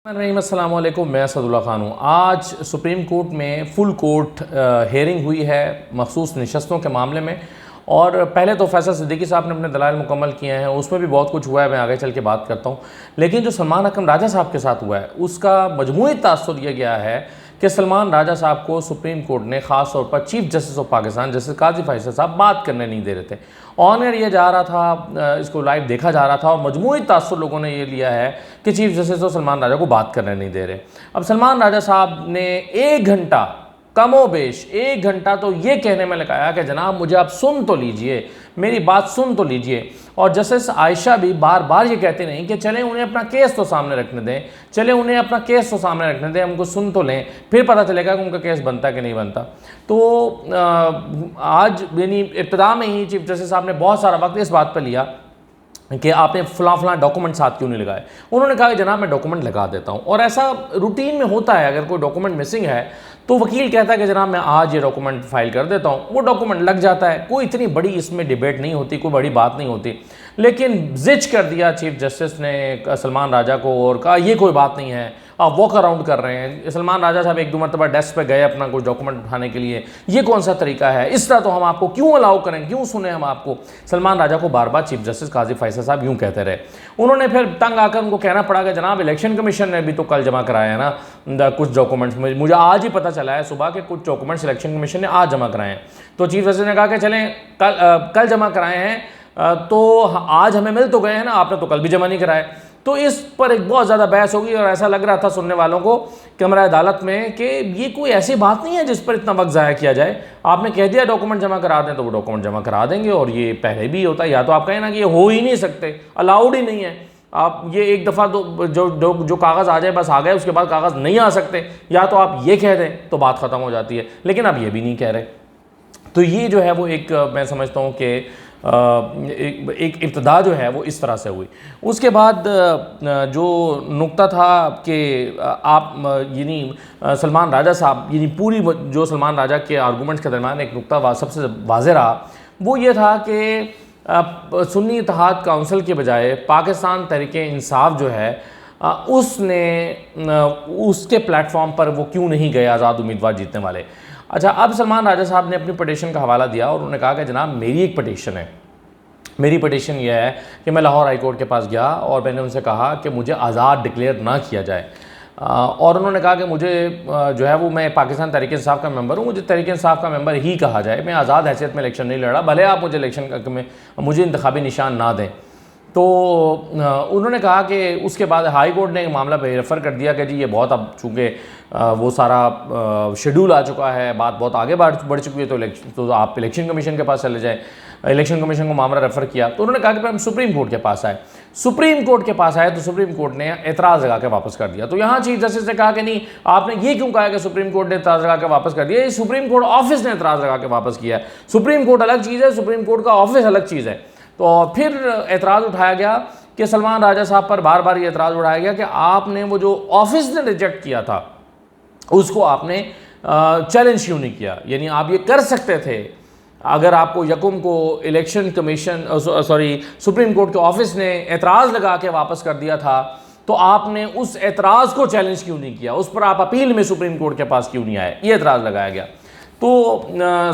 अस्सलाम वालेकुम, मैं असदुल्ला ख़ान हूँ। आज सुप्रीम कोर्ट में फुल कोर्ट हेयरिंग हुई है मखसूस नशस्तों के मामले में। और पहले तो फैसल सिद्दीकी साहब ने अपने दलाइल मुकम्मल किए हैं, उसमें भी बहुत कुछ हुआ है, मैं आगे चल के बात करता हूँ। लेकिन जो सलमान अकरम राजा साहब के साथ हुआ है उसका मजमूई तासुर यह गया है कि सलमान राजा साहब को सुप्रीम कोर्ट ने ख़ास तौर पर chief justice of Pakistan justice Qazi Faisal साहब बात करने नहीं दे रहे थे। ऑन एयर ये जा रहा था, इसको लाइव देखा जा रहा था और मजमूई तासुर लोगों ने ये लिया है कि चीफ जस्टिस तो सलमान राजा को बात करने नहीं दे रहे। अब सलमान राजा साहब ने 1 घंटा कमोबेश 1 घंटा तो ये कहने में लगाया कि जनाब मुझे आप सुन तो लीजिए, मेरी बात सुन तो लीजिए। और जस्टिस आयशा भी बार बार ये कहते नहीं कि चलें उन्हें अपना केस तो सामने रखने दें, चलें उन्हें अपना केस तो सामने रखने दें, हमको सुन तो लें, फिर पता चलेगा कि उनका केस बनता कि नहीं बनता। तो आज यानी इब्तिदा में ही चीफ जस्टिस साहब ने बहुत सारा वक्त इस बात पर लिया कि आपने फलां डॉक्यूमेंट साथ क्यों नहीं लगाए। उन्होंने कहा कि जनाब मैं डॉक्यूमेंट लगा देता हूँ, और ऐसा रूटीन में होता है। अगर कोई डॉक्यूमेंट मिसिंग है तो वकील कहता है कि जनाब मैं आज ये डॉक्यूमेंट फाइल कर देता हूँ, वो डॉक्यूमेंट लग जाता है, कोई इतनी बड़ी इसमें डिबेट नहीं होती, कोई बड़ी बात नहीं होती। लेकिन जिच कर दिया चीफ जस्टिस ने सलमान राजा को और कहा ये कोई बात नहीं है, आप वॉक अराउंड कर रहे हैं। सलमान राजा साहब 1-2 मरतबा डेस्क पे गए अपना कुछ डॉक्यूमेंट उठाने के लिए, ये कौन सा तरीका है, इस तरह तो हम आपको क्यों अलाउ करें, क्यों सुने हम आपको। सलमान राजा को बार बार चीफ जस्टिस काजी फैसल साहब यूँ कहते रहे। उन्होंने फिर तंग आकर उनको कहना पड़ा कि जनाब इलेक्शन कमीशन ने भी तो कल जमा कराया है ना कुछ डॉक्यूमेंट्स, मुझे आज ही पता चला है सुबह के कुछ डॉक्यूमेंट्स इलेक्शन कमीशन ने आज जमा कराए हैं। तो चीफ जस्टिस ने कहा कि चलें कल जमा कराए हैं तो आज हमें मिल तो गए हैं ना, आपने तो कल भी जमा नहीं कराए। तो इस पर एक बहुत ज़्यादा बहस होगी और ऐसा लग रहा था सुनने वालों को कमरा अदालत में कि ये कोई ऐसी बात नहीं है जिस पर इतना वक्त ज़ाया किया जाए। आपने कह दिया डॉक्यूमेंट जमा करा दें तो वो डॉक्यूमेंट जमा करा देंगे, और ये पहले भी होता है। या तो आप कहें ना कि ये हो ही नहीं सकते, अलाउड ही नहीं है, आप ये एक दफ़ा तो जो कागज़ आ जाए बस आ गए, उसके बाद कागज़ नहीं आ सकते। या तो आप ये कह दें तो बात ख़त्म हो जाती है, लेकिन आप ये भी नहीं कह रहे। तो ये जो है वो एक मैं समझता हूँ कि एक इब्तिदा जो है वो इस तरह से हुई। उसके बाद जो नुक्ता था कि आप यानी सलमान राजा साहब यानी पूरी जो सलमान राजा के आर्गूमेंट्स के दरमियान एक नुक्ता सबसे वाज़ेह रहा, वो ये था कि सुन्नी इत्तेहाद काउंसिल के बजाय पाकिस्तान तहरीक-ए-इंसाफ जो है उसने उसके प्लेटफॉर्म पर वो क्यों नहीं गए आज़ाद उम्मीदवार जीतने वाले। अच्छा, अब सलमान राजा साहब ने अपनी पटिशन का हवाला दिया और उन्होंने कहा कि जनाब मेरी एक पटिशन है, मेरी पटिशन यह है कि मैं लाहौर हाई कोर्ट के पास गया और मैंने उनसे कहा कि मुझे आज़ाद डिक्लेयर ना किया जाए। और उन्होंने कहा कि मुझे जो है वो मैं पाकिस्तान तहरीक इंसाफ का मेंबर हूँ, मुझे तहरीक इंसाफ का मेंबर ही कहा जाए, मैं आज़ाद हैसियत में इलेक्शन नहीं लड़ा, भले आप मुझे इलेक्शन में मुझे इंतखाबी निशान ना दें। तो उन्होंने कहा कि उसके बाद हाई कोर्ट ने एक मामला रेफ़र कर दिया कि जी ये बहुत अब चूँकि वो सारा शेड्यूल आ चुका है, बात बहुत आगे बढ़ चुकी है, तो आप इलेक्शन कमीशन के पास चले जाएँ। इलेक्शन कमीशन को मामला रेफ़र किया तो उन्होंने कहा कि हम सुप्रीम कोर्ट के पास आए। सुप्रीम कोर्ट के पास आए तो सुप्रीम कोर्ट ने एतराज़ लगा के वापस कर दिया। तो यहाँ चीफ जस्टिस ने कहा कि नहीं, आपने ये क्यों कहा कि सुप्रीम कोर्ट ने एतराज़ लगा के वापस कर दिया, ये सुप्रीम कोर्ट ऑफिस ने एतराज़ लगा के वापस किया है। सुप्रीम कोर्ट अलग चीज़ है, सुप्रीम कोर्ट का ऑफिस अलग चीज़ है। तो फिर एतराज़ उठाया गया कि सलमान राजा साहब पर बार बार ये एतराज़ उठाया गया कि आपने वो जो ऑफिस ने रिजेक्ट किया था उसको आपने चैलेंज क्यों नहीं किया। यानी आप ये कर सकते थे, अगर आपको यकुम को इलेक्शन कमीशन सुप्रीम कोर्ट के ऑफिस ने एतराज़ लगा के वापस कर दिया था तो आपने उस एतराज़ को चैलेंज क्यों नहीं किया, उस पर आप अपील में सुप्रीम कोर्ट के पास क्यों नहीं आए, ये एतराज़ लगाया गया। तो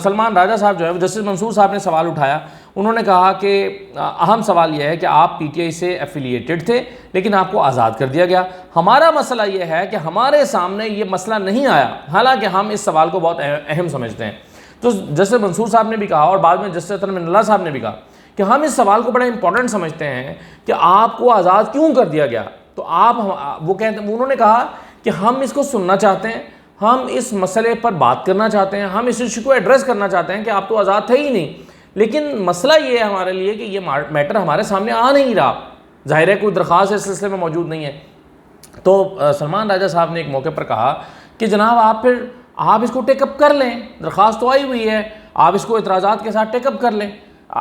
सलमान राजा साहब जो है जस्टिस मंसूर साहब ने सवाल उठाया। उन्होंने कहा कि अहम सवाल यह है कि आप पीटीआई से एफिलिएटेड थे लेकिन आपको आज़ाद कर दिया गया। हमारा मसला यह है कि हमारे सामने ये मसला नहीं आया, हालांकि हम इस सवाल को बहुत अहम समझते हैं। तो जस्टिस मंसूर साहब ने भी कहा और बाद में जस्टिस अतरमिनल्लाह साहब ने भी कहा कि हम इस सवाल को बड़ा इंपॉर्टेंट समझते हैं कि आपको आज़ाद क्यों कर दिया गया। तो उन्होंने कहा कि हम इसको सुनना चाहते हैं, हम इस मसले पर बात करना चाहते हैं, हम इस इशू को एड्रेस करना चाहते हैं कि आप तो आज़ाद थे ही नहीं, लेकिन मसला ये है हमारे लिए कि ये मैटर हमारे सामने आ नहीं रहा, ज़ाहिर है कोई दरख्वास्त इस सिलसिले में मौजूद नहीं है। तो सलमान राजा साहब ने एक मौके पर कहा कि जनाब आप इसको टेकअप कर लें, दरख्वास्त तो आई हुई है, आप इसको एतराज़ात के साथ टेकअप कर लें।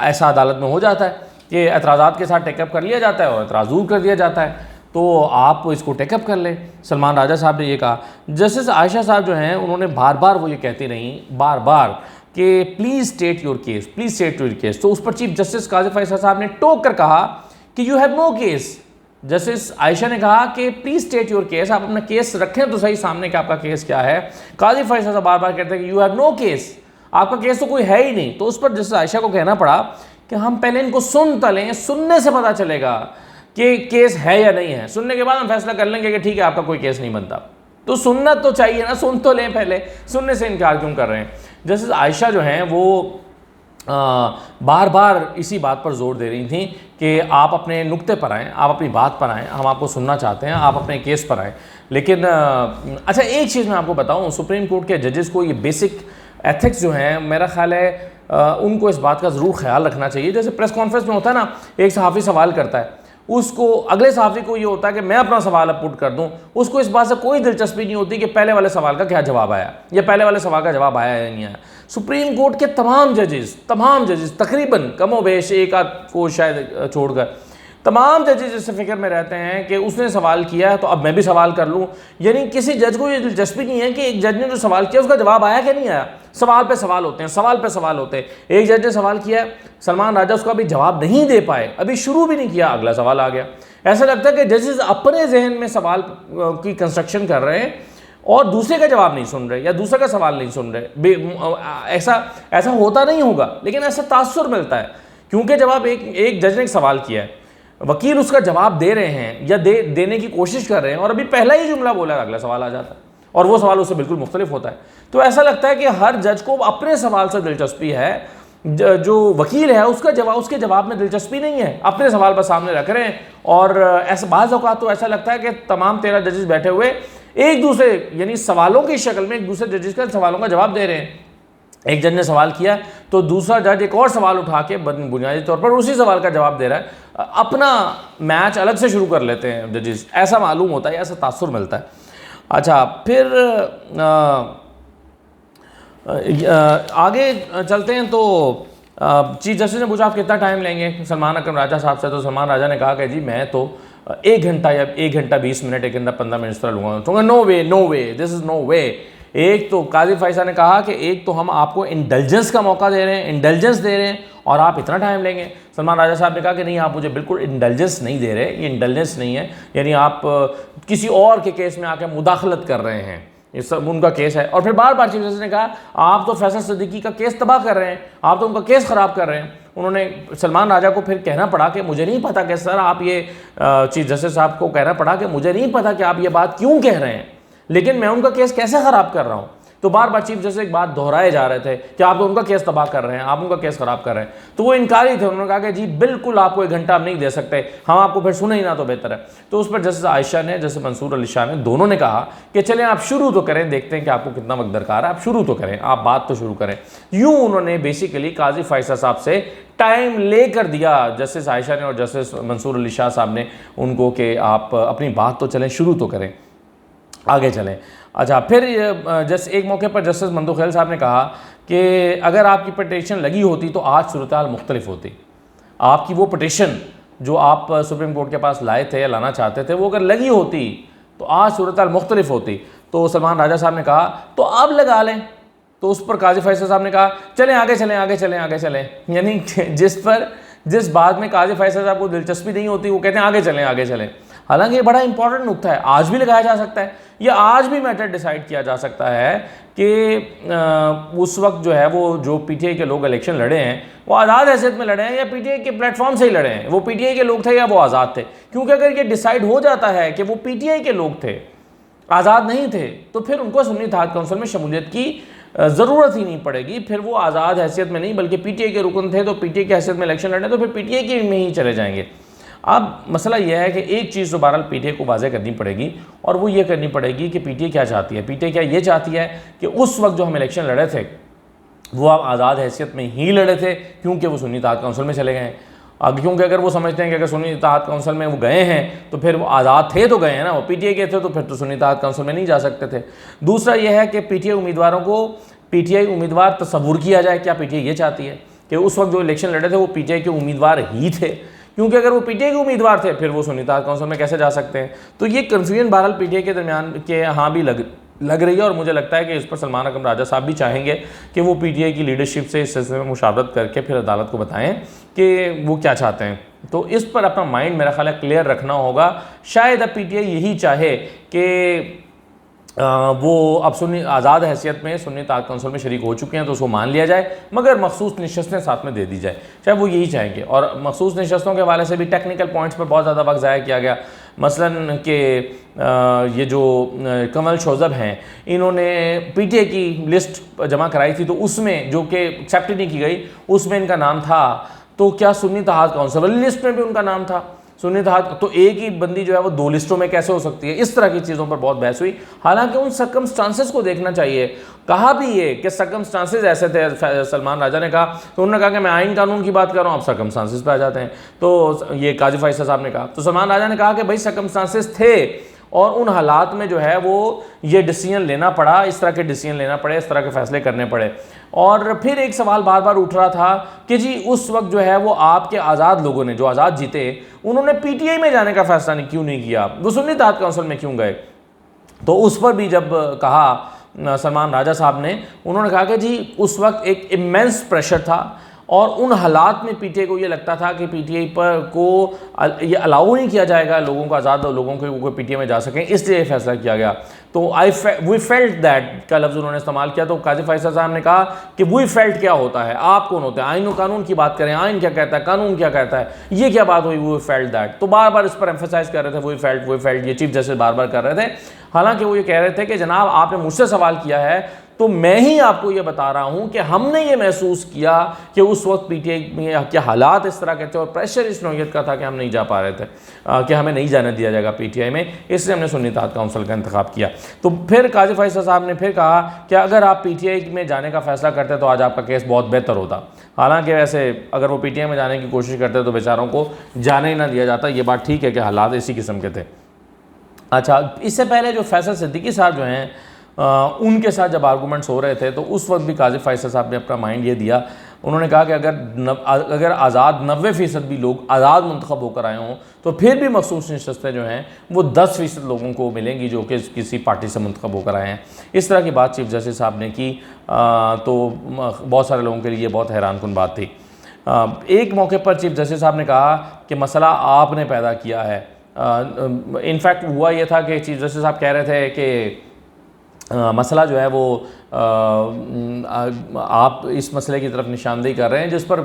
ऐसा अदालत में हो जाता है कि एतराज़ात के साथ टेकअप कर लिया जाता है और एतराज़ दूर कर दिया जाता है, तो आप इसको टेकअप कर लें। सलमान राजा साहब ने ये कहा। जस्टिस आयशा साहब जो हैं उन्होंने बार बार वो ये कहती रहीं बार बार कि please state your case, please state your case. तो उस पर चीफ जस्टिस काजी फैसल साहब ने टोक कर कहा कि you have no case, justice Ayesha ने कहा कि प्लीज स्टेट योर केस, आप अपना केस रखें तो सही सामने कि आपका केस क्या है। काजी फैसला साहब बार बार कहते हैं कि यू हैव नो केस, आपका केस तो कोई है ही नहीं। तो उस पर जस्टिस आयशा को कहना पड़ा कि हम पहले इनको सुन तलें, सुनने से पता चलेगा कि केस है या नहीं है, सुनने के बाद हम फैसला कर लेंगे कि ठीक है आपका कोई केस नहीं बनता। तो सुनना तो चाहिए ना, सुन तो लें पहले, सुनने से इनकार क्यों कर रहे हैं। जस्टिस आयशा जो हैं वो बार बार इसी बात पर जोर दे रही थी कि आप अपने नुक्ते पर आएँ, आप अपनी बात पर आएँ, हम आपको सुनना चाहते हैं, आप अपने केस पर आएँ। लेकिन अच्छा एक चीज़ मैं आपको बताऊं, सुप्रीम कोर्ट के जजेस को ये बेसिक एथिक्स जो हैं, मेरा ख्याल है उनको इस बात का ज़रूर ख्याल रखना चाहिए। जैसे प्रेस कॉन्फ्रेंस में होता है ना, एक सहाफ़ी सवाल करता है, उसको अगले सहाफ़ी को ये होता है कि मैं अपना सवाल अब पुट कर दूं, उसको इस बात से कोई दिलचस्पी नहीं होती कि पहले वाले सवाल का क्या जवाब आया या पहले वाले सवाल का जवाब आया या नहीं आया। सुप्रीम कोर्ट के तमाम जजेस तकरीबन कमोबेश एक आध को शायद छोड़कर तमाम जजेस इस फिक्र में रहते हैं कि उसने सवाल किया है तो अब मैं भी सवाल कर लूँ। यानी किसी जज को ये दिलचस्पी नहीं है कि एक जज ने जो सवाल किया उसका जवाब आया कि नहीं आया। सवाल पे सवाल होते हैं, सवाल पे सवाल होते हैं। एक जज ने सवाल किया, सलमान राजा उसका अभी जवाब नहीं दे पाए, अभी शुरू भी नहीं किया, अगला सवाल आ गया। ऐसा लगता है कि जजेस अपने जहन में सवाल की कंस्ट्रक्शन कर रहे हैं और दूसरे का जवाब नहीं सुन रहे या दूसरे का सवाल नहीं सुन रहे। ऐसा होता नहीं होगा, लेकिन ऐसा तासुर मिलता है क्योंकि जब आप एक जज ने एक सवाल किया है, वकील उसका जवाब दे रहे हैं या देने की कोशिश कर रहे हैं और अभी पहला ही जुमला बोला अगला सवाल आ जाता है और वो सवाल उससे बिल्कुल मुख्तलिफ होता है। तो ऐसा लगता है कि हर जज को अपने सवाल से दिलचस्पी है, जो वकील है उसके जवाब में दिलचस्पी नहीं है, अपने सवाल पर सामने रख रहे हैं। और ऐसा बाज़ औक़ात तो ऐसा लगता है कि तमाम 13 जजेस बैठे हुए एक दूसरे यानी सवालों की शक्ल में एक दूसरे जजेस के सवालों का जवाब दे रहे हैं। एक जज ने सवाल किया तो दूसरा जज एक और सवाल उठा के बुनियादी तौर पर उसी सवाल का जवाब दे रहा है। अपना मैच अलग से शुरू कर लेते हैं जजेस, ऐसा मालूम होता है, ऐसा तासुर मिलता है। अच्छा, फिर आगे चलते हैं तो चीफ जस्टिस ने पूछा आप कितना टाइम लेंगे सलमान अकरम राजा साहब से। तो सलमान राजा ने कहा कि जी मैं तो 1 घंटा या 1 घंटा 20 मिनट, 1 घंटा 15 मिनट इस तरह लूँगा। तो no way, this is no way. एक तो काजी फैसला ने कहा कि एक तो हम आपको इंडल्जेंस का मौका दे रहे हैं, इंडल्जेंस दे रहे हैं और आप इतना टाइम लेंगे। सलमान राजा साहब ने कहा कि नहीं, आप मुझे बिल्कुल इंडल्जेंस नहीं दे रहे, ये इंडल्जेंस नहीं है, यानी आप किसी और के केस में आकर मुदाखलत कर रहे हैं, ये सब उनका केस है। और फिर बार बार चीफ जस्टिस ने कहा आप तो फैसल सिद्दीकी का केस तबाह कर रहे हैं, आप तो उनका केस ख़राब कर रहे हैं। उन्होंने सलमान राजा को फिर कहना पड़ा कि मुझे नहीं पता कि सर आप ये चीफ जस्टिस साहब को कहना पड़ा कि मुझे नहीं पता कि आप ये बात क्यों कह रहे हैं, लेकिन मैं उनका केस कैसे ख़राब कर रहा हूँ। तो बार बार चीफ जस्टिस एक बात दोहराए जा रहे थे कि आप तो उनका केस तबाह कर रहे हैं, आप उनका केस खराब कर रहे हैं। तो वो इनकारी थे, उन्होंने कहा कि जी बिल्कुल आपको 1 घंटा हम नहीं दे सकते, हम आपको फिर सुने ही ना तो बेहतर है। तो उस पर जस्टिस आयशा ने, जस्टिस मंसूर अली शाह ने, दोनों ने कहा कि चलें आप शुरू तो करें, देखते हैं कि आपको कितना वक्त दरकार है, आप शुरू तो करें, आप बात तो शुरू करें। यूँ उन्होंने बेसिकली काजी फैसला साहब से टाइम लेकर दिया, जस्टिस आयशा ने और जस्टिस मंसूर अली शाह साहब ने उनको, कि आप अपनी बात तो चलें, शुरू तो करें, आगे चलें। अच्छा, फिर एक मौके पर जस्टिस मंदू खैल साहब ने कहा कि अगर आपकी पटिशन लगी होती तो आज सूरत हाल मुख्तलिफ होती। आपकी वो पटिशन जो आप सुप्रीम कोर्ट के पास लाए थे या लाना चाहते थे, वो अगर लगी होती तो आज सूरत हाल मुख्तलिफ होती। तो सलमान राजा साहब ने कहा तो अब लगा लें। तो उस पर काजी फैसला साहब ने कहा चलें आगे चलें, आगे चलें, आगे चलें। यानी जिस बात में काजी फैसला साहब को दिलचस्पी नहीं होती वो कहते हैं आगे चलें, आगे चलें। हालांकि ये बड़ा इंपॉर्टेंट नुक्ता है, आज भी लगाया जा सकता है, या आज भी मैटर डिसाइड किया जा सकता है कि उस वक्त जो है वो जो पीटीआई के लोग इलेक्शन लड़े हैं वो आज़ाद हैसियत में लड़े हैं या पीटीआई के प्लेटफॉर्म से ही लड़े हैं, वो पीटीआई के लोग थे या वो आज़ाद थे। क्योंकि अगर ये डिसाइड हो जाता है कि वो पीटीआई के लोग थे, आज़ाद नहीं थे, तो फिर उनको सुन्नी इत्तेहाद काउंसिल में शमूलियत की ज़रूरत ही नहीं पड़ेगी। फिर वो आज़ाद हैसियत में नहीं बल्कि पीटीआई के रुकन थे, तो पीटीआई की हैसियत में इलेक्शन लड़े तो फिर पीटीआई के में ही चले जाएंगे। अब मसला यह है कि एक चीज़ तो बहरहाल पीटीआई को वाज़ेह करनी पड़ेगी और वो ये करनी पड़ेगी कि पीटीआई क्या चाहती है। पीटीआई क्या ये चाहती है कि उस वक्त जो हम इलेक्शन लड़े थे वो आप आज़ाद हैसियत में ही लड़े थे क्योंकि वो सुन्नी इत्तेहाद काउंसिल में चले गए हैं। अब क्योंकि अगर वो समझते हैं कि अगर सुन्नी इत्तेहाद काउंसिल में वो गए हैं तो फिर वो आज़ाद थे तो गए हैं ना, वो पीटीआई के थे तो फिर तो सुन्नी इत्तेहाद काउंसिल में नहीं जा सकते थे। दूसरा यह है कि पीटीआई उम्मीदवारों को पीटीआई उम्मीदवार तस्वुर किया जाए। क्या पीटीआई ये चाहती है कि उस वक्त जो इलेक्शन लड़े थे वो पीटीआई के उम्मीदवार ही थे? क्योंकि अगर वो पीटीआई के उम्मीदवार थे फिर वो सुन्नी इत्तेहाद काउंसिल में कैसे जा सकते हैं? तो ये कन्फ्यूजन बहरहाल पीटीआई के दरमियान के यहाँ भी लग रही है। और मुझे लगता है कि इस पर सलमान अकरम राजा साहब भी चाहेंगे कि वो पीटीआई की लीडरशिप से इस सिलसिले में मुशावरत करके फिर अदालत को बताएं कि वो क्या चाहते हैं। तो इस पर अपना माइंड मेरा ख्याल है क्लियर रखना होगा। शायद अब पीटीआई यही चाहे कि वो अब सुन्नी आज़ाद हैसियत में सुन्नी इत्तेहाद कौंसिल में शरीक हो चुके हैं तो उसको मान लिया जाए, मगर मखसूस नशस्तें साथ में दे दी जाए, शायद वो यही चाहेंगे। और मखसूस नशस्तों के हवाले से भी टेक्निकल पॉइंट्स पर बहुत ज़्यादा वक्त ज़ाया किया गया। मसलन कि ये जो कमल शोज़ब हैं, इन्होंने पीटीआई की लिस्ट जमा कराई थी, तो उसमें जो कि एक्सेप्ट नहीं की गई, उसमें इनका नाम था। तो क्या सुन्नी इत्तेहाद कौंसिल वाली लिस्ट में भी उनका नाम था? सुन्नी इत्तेहाद, तो एक ही बंदी जो है वो 2 लिस्टों में कैसे हो सकती है? इस तरह की चीज़ों पर बहुत बहस हुई। हालांकि उन सर्कमस्टांसेस को देखना चाहिए। कहा भी ये कि सर्कमस्टांसेस ऐसे थे, सलमान राजा ने कहा, तो उन्होंने कहा कि मैं आइन कानून की बात कर रहा हूँ, आप सर्कमस्टांसेस पे आ जाते हैं। तो ये काजी फैसल साहब ने कहा, तो सलमान राजा ने कहा कि भाई सर्कमस्टांसेस थे और उन हालात में जो है वो ये डिसीजन लेना पड़ा, इस तरह के डिसीजन लेना पड़े, इस तरह के फैसले करने पड़े। और फिर एक सवाल बार बार उठ रहा था कि जी उस वक्त जो है वो आपके आज़ाद लोगों ने, जो आज़ाद जीते, उन्होंने पीटीआई में जाने का फैसला क्यों नहीं किया, वो सुन्नी इत्तेहाद कौंसिल में क्यों गए? तो उस पर भी जब कहा सलमान राजा साहब ने, उन्होंने कहा कि जी उस वक्त एक इमेंस प्रेशर था और उन हालात में पीटीआई को ये लगता था कि पीटीआई पर को ये अलाउ नहीं किया जाएगा, लोगों को, आज़ाद लोगों को पीटीआई में जा सकें, इसलिए ये फैसला किया गया। तो वी फेल्ट दैट का लफ्ज़ उन्होंने इस्तेमाल किया। तो काजी फैसल साहब ने कहा कि वी फेल्ट क्या होता है, आप कौन होते हैं, आइन और कानून की बात करें, आइन क्या कहता है, कानून क्या कहता है, ये क्या बात हुई, वी फेल्ट दैट। तो बार बार इस पर एम्फेसाइज कर रहे थे, वी फेल्ट, ये चीफ जस्टिस बार बार कर रहे थे। हालांकि वो ये कह रहे थे कि जनाब आपने मुझसे सवाल किया है तो मैं ही आपको ये बता रहा हूं कि हमने ये महसूस किया कि उस वक्त पीटीआई में के हालात इस तरह के थे और प्रेशर इस नौयत का था कि हम नहीं जा पा रहे थे, कि हमें नहीं जाने दिया जाएगा पीटीआई में, इसलिए हमने सुन्नी इत्तेहाद कौंसिल का इंतखाब किया। तो फिर काजी फैसल साहब ने फिर कहा कि अगर आप पीटीआई में जाने का फैसला करते तो आज आपका केस बहुत बेहतर होता। हालांकि वैसे अगर वो पीटीआई में जाने की कोशिश करते तो बेचारों को जाने ही ना दिया जाता। ये बात ठीक है कि हालात इसी किस्म के थे। अच्छा, इससे पहले जो फैसल सिद्दीकी साहब जो हैं, उनके साथ जब आर्गूमेंट्स हो रहे थे तो उस वक्त भी काजी फैसल साहब ने अपना माइंड ये दिया। उन्होंने कहा कि अगर आज़ाद 90% भी लोग आज़ाद मुंतखब होकर आए हों तो फिर भी मखसूस नशस्तें जो हैं वो 10% लोगों को मिलेंगी जो कि किसी पार्टी से मुंतखब होकर आए हैं। इस तरह की बात चीफ जस्टिस साहब ने की। तो बहुत सारे लोगों के लिए बहुत हैरानकुन बात थी। एक मौके पर चीफ जस्टिस साहब ने कहा कि मसला आपने पैदा किया है। इनफैक्ट हुआ ये था कि चीफ जस्टिस साहब कह रहे थे कि मसला जो है वो आप इस मसले की तरफ निशानदेही कर रहे हैं, जिस पर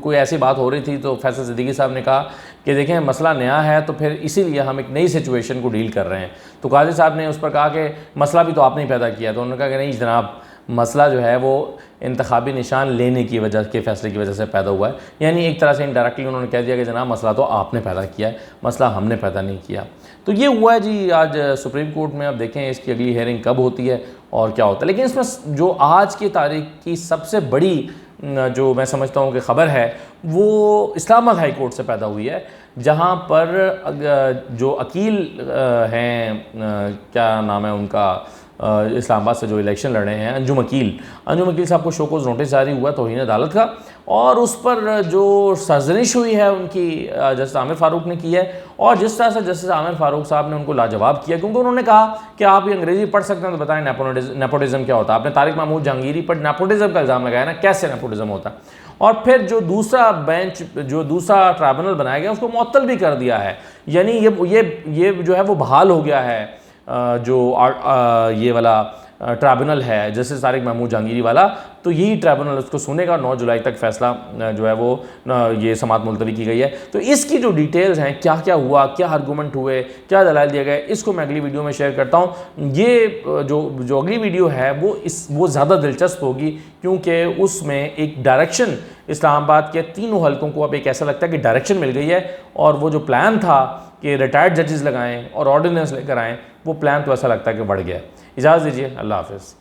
कोई ऐसी बात हो रही थी। तो फैसल सिद्दीकी साहब ने कहा कि देखें मसला नया है तो फिर इसीलिए हम एक नई सिचुएशन को डील कर रहे हैं। तो काजी साहब ने उस पर कहा कि मसला भी तो आपने ही पैदा किया। तो उन्होंने कहा कि नहीं जनाब, मसला जो है वो इंतखाबी निशान लेने की वजह के फैसले की वजह से पैदा हुआ है। यानी एक तरह से इनडायरेक्टली उन्होंने कह दिया कि जनाब मसला तो आपने पैदा किया है, मसला हमने पैदा नहीं किया। तो ये हुआ है जी आज सुप्रीम कोर्ट में। अब देखें इसकी अगली हेयरिंग कब होती है और क्या होता है। लेकिन इसमें जो आज की तारीख की सबसे बड़ी जो मैं समझता हूँ कि ख़बर है वो इस्लामाबाद हाई कोर्ट से पैदा हुई है, जहाँ पर जो वकील हैं, क्या नाम है उनका, इस्लामाबाद से जो इलेक्शन लड़ रहे हैं, अंजुम वकील साहब को शोकोज नोटिस जारी हुआ तौहीन अदालत का। और उस पर जो सरजनिश हुई है उनकी जस्टिस आमिर फ़ारूक ने की है। और जिस तरह से जस्टिस आमिर फ़ारूक साहब ने उनको लाजवाब किया, क्योंकि उन्होंने कहा कि आप ये अंग्रेज़ी पढ़ सकते हैं तो बताएं नेपोटिज़म क्या होता है। आपने तारिक महमूद जहांगीरी पर नेपोटिज़म का इल्ज़ाम लगाया ना, कैसे नेपोटिज़म होता है। और फिर जो दूसरा बेंच, जो दूसरा ट्राइब्यूनल बनाया गया उसको मुअत्तल भी कर दिया है। यानी ये जो है वो बहाल हो गया है, जो ये वाला ट्राइब्यूनल है जस्टिस तारिक महमूद जहांगीरी वाला। तो यही ट्राइब्यूनल उसको सुनेगा। 9 जुलाई तक फैसला जो है वो ये समाअत मुलतवी की गई है। तो इसकी जो डिटेल्स हैं, क्या क्या हुआ, क्या आर्गूमेंट हुए, क्या दलाइल दिए गए, इसको मैं अगली वीडियो में शेयर करता हूँ। ये जो अगली वीडियो है वो ज़्यादा दिलचस्प होगी, क्योंकि उसमें एक डायरेक्शन इस्लामाबाद के तीनों हलकों को अब एक ऐसा लगता है कि डायरेक्शन मिल गई है। और वो जो प्लान था कि रिटायर्ड जजेस लगाएं और ऑर्डिनेंस लेकर आएँ, वो प्लान तो ऐसा लगता है कि बढ़ गया है। इजाज़त दीजिए, अल्लाह हाफ़िज़।